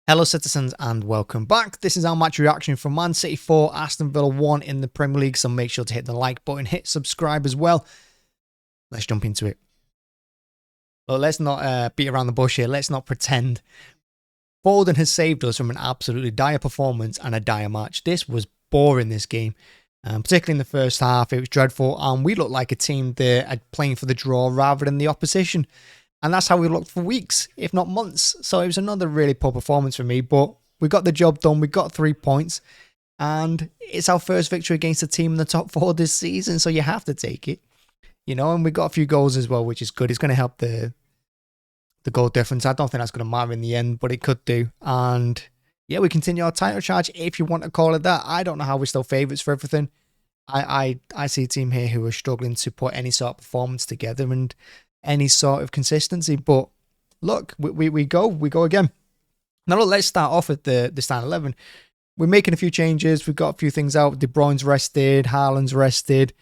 Hello citizens and welcome back. This is our match reaction from Man City 4, Aston Villa 1 in the Premier League, so make sure to hit the like button, hit subscribe as well. Let's jump into it. Well, let's not beat around the bush here, let's not pretend. Foden has saved us from an absolutely dire performance and a dire match. This was boring, this game, particularly in the first half. It was dreadful and we looked like a team that are playing for the draw rather than the opposition. And that's how we looked for weeks, if not months. So it was another really poor performance for me. But we got the job done. We got 3 points. And it's our first victory against a team in the top 4 this season. So you have to take it. You know, and we got a few goals as well, which is good. It's going to help the goal difference. I don't think that's going to matter in the end, but it could do. And yeah, we continue our title charge, if you want to call it that. I don't know how we're still favourites for everything. I see a team here who are struggling to put any sort of performance together and any sort of consistency, but look, we go again. Now look, let's start off at the starting 11. We're making a few changes. We've got a few things out. De Bruyne's rested, Haaland's rested.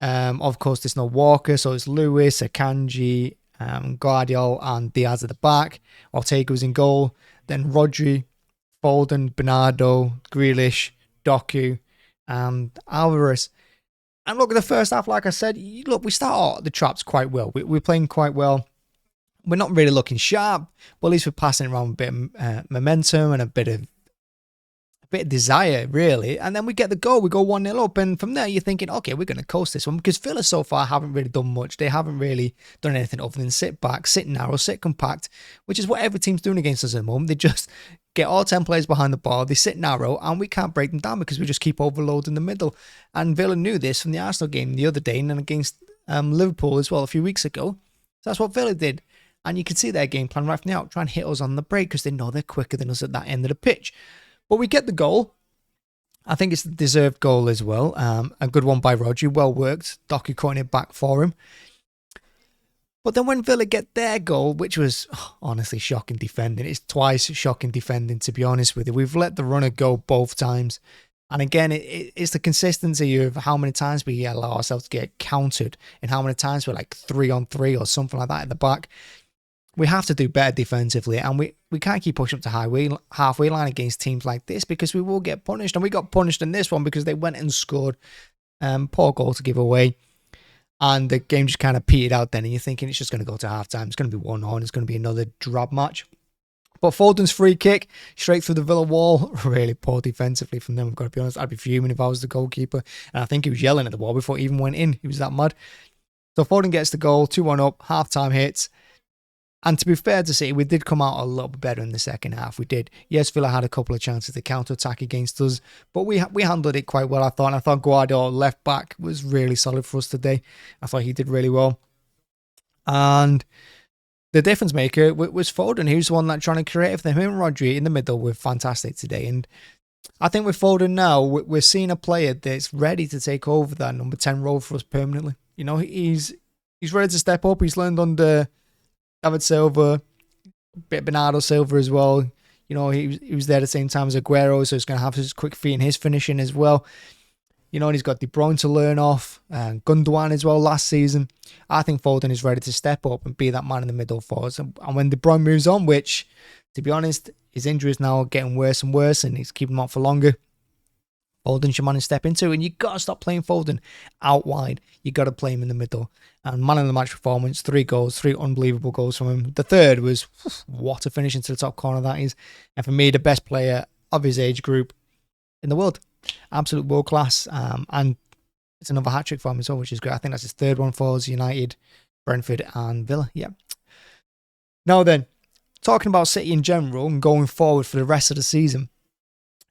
Of course, there's no Walker, so it's Lewis, Akanji, Guardiola, and Diaz at the back. Ortega's in goal. Then Rodri, Foden, Bernardo, Grealish, Doku, and Alvarez. And look, at the first half, like I said, look, we start out the traps quite well. We're playing quite well. We're not really looking sharp, but at least we're passing around a bit of momentum and a bit of desire, really. And then we get the goal. We go 1-0 up. And from there, you're thinking, okay, we're going to coast this one. Because Villa so far haven't really done much. They haven't really done anything other than sit back, sit narrow, sit compact, which is what every team's doing against us at the moment. They just get all 10 players behind the ball, they sit narrow, and we can't break them down because we just keep overloading the middle. And Villa knew this from the Arsenal game the other day and then against Liverpool as well a few weeks ago. So that's what Villa did. And you can see their game plan right from the out, try and hit us on the break because they know they're quicker than us at that end of the pitch. But we get the goal. I think it's a deserved goal as well. A good one by Rodri, well worked. Doku cutting it back for him. But then when Villa get their goal, which was honestly shocking defending, it's twice shocking defending, to be honest with you. We've let the runner go both times. And again, it's the consistency of how many times we allow ourselves to get countered and how many times we're like 3-on-3 or something like that at the back. We have to do better defensively, and we can't keep pushing up to halfway line against teams like this because we will get punished. And we got punished in this one because they went and scored poor goal to give away. And the game just kind of petered out then, and you're thinking it's just going to go to half-time. It's going to be 1-1. It's going to be another drab match. But Foden's free kick, straight through the Villa wall. Really poor defensively from them, I've got to be honest. I'd be fuming if I was the goalkeeper. And I think he was yelling at the wall before it even went in. He was that mad. So Foden gets the goal, 2-1 up, half-time hits. And to be fair to City, we did come out a little bit better in the second half. We did. Yes, Villa had a couple of chances to counter-attack against us, but we handled it quite well, I thought. And I thought Guardiola, left back, was really solid for us today. I thought he did really well. And the difference maker was Foden. He was the one that trying to create everything. Him and Rodri in the middle were fantastic today. And I think with Foden now, we're seeing a player that's ready to take over that number 10 role for us permanently. You know, he's ready to step up. He's learned under David Silva, a bit of Bernardo Silva as well. You know, he was there at the same time as Aguero, so he's going to have his quick feet and his finishing as well. You know, and he's got De Bruyne to learn off, and Gundogan as well last season. I think Foden is ready to step up and be that man in the middle for us. And when De Bruyne moves on, which, to be honest, his injuries now are getting worse and worse, and he's keeping him out for longer, Foden should manage to step into, and you got to stop playing Foden out wide. You got to play him in the middle. And man of the match performance, 3 goals, 3 unbelievable goals from him. The third was, what a finish into the top corner that is. And for me, the best player of his age group in the world. Absolute world class. And it's another hat-trick for him as well, which is great. I think that's his 3rd one for us, United, Brentford and Villa. Yeah. Now then, talking about City in general and going forward for the rest of the season,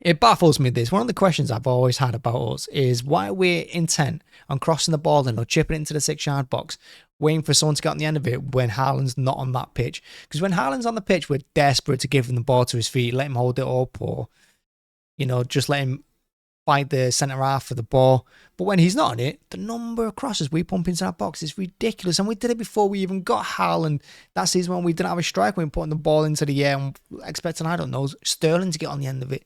it baffles me this. One of the questions I've always had about us is why we're intent on crossing the ball in or chipping it into the 6-yard box, waiting for someone to get on the end of it when Haaland's not on that pitch. Because when Haaland's on the pitch, we're desperate to give him the ball to his feet, let him hold it up, or, you know, just let him fight the centre half for the ball. But when he's not on it, the number of crosses we pump into that box is ridiculous. And we did it before we even got Haaland that season when we didn't have a striker. We were putting the ball into the air and expecting, I don't know, Sterling to get on the end of it.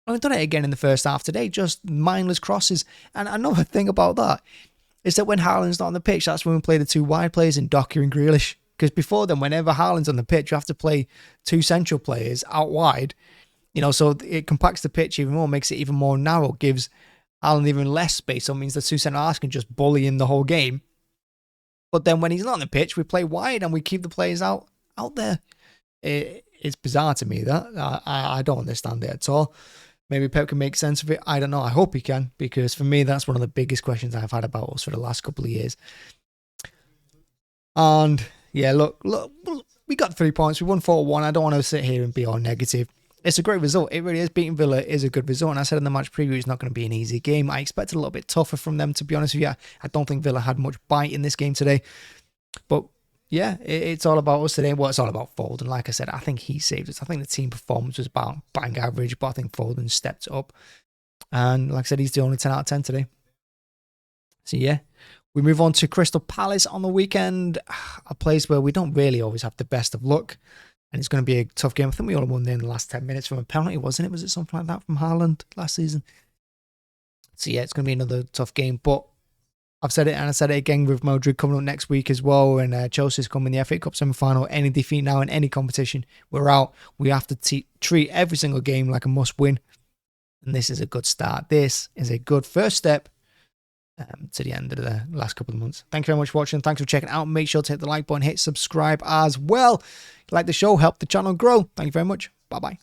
I've done it again in the first half today, just mindless crosses. And another thing about that is that when Haaland's not on the pitch, that's when we play the 2 wide players in Doku and Grealish. Because before then, whenever Haaland's on the pitch, you have to play 2 central players out wide. So it compacts the pitch even more, makes it even more narrow, gives Haaland even less space. So it means the 2 centre halves can just bully in the whole game. But then when he's not on the pitch, we play wide and we keep the players out there. It's bizarre to me that I don't understand it at all. Maybe Pep can make sense of it. I don't know. I hope he can, because for me, that's one of the biggest questions I've had about us for the last couple of years. And yeah, look, we got 3 points. We won 4-1. I don't want to sit here and be all negative. It's a great result. It really is. Beating Villa is a good result. And I said in the match preview, it's not going to be an easy game. I expected a little bit tougher from them, to be honest with you. I don't think Villa had much bite in this game today. But yeah, it's all about us today. Well, it's all about Foden. Like I said, I think he saved us. I think the team performance was about bang average, but I think Foden stepped up. And like I said, he's the only 10 out of 10 today. So yeah, we move on to Crystal Palace on the weekend, a place where we don't really always have the best of luck. And it's going to be a tough game. I think we only won there in the last 10 minutes from a penalty, wasn't it? Was it something like that from Haaland last season? So yeah, it's going to be another tough game. But I've said it, and I said it again with Madrid coming up next week as well. And Chelsea's coming in the FA Cup semi-final. Any defeat now in any competition, we're out. We have to treat every single game like a must-win. And this is a good start. This is a good first step to the end of the last couple of months. Thank you very much for watching. Thanks for checking out. Make sure to hit the like button, hit subscribe as well. Like the show, help the channel grow. Thank you very much. Bye-bye.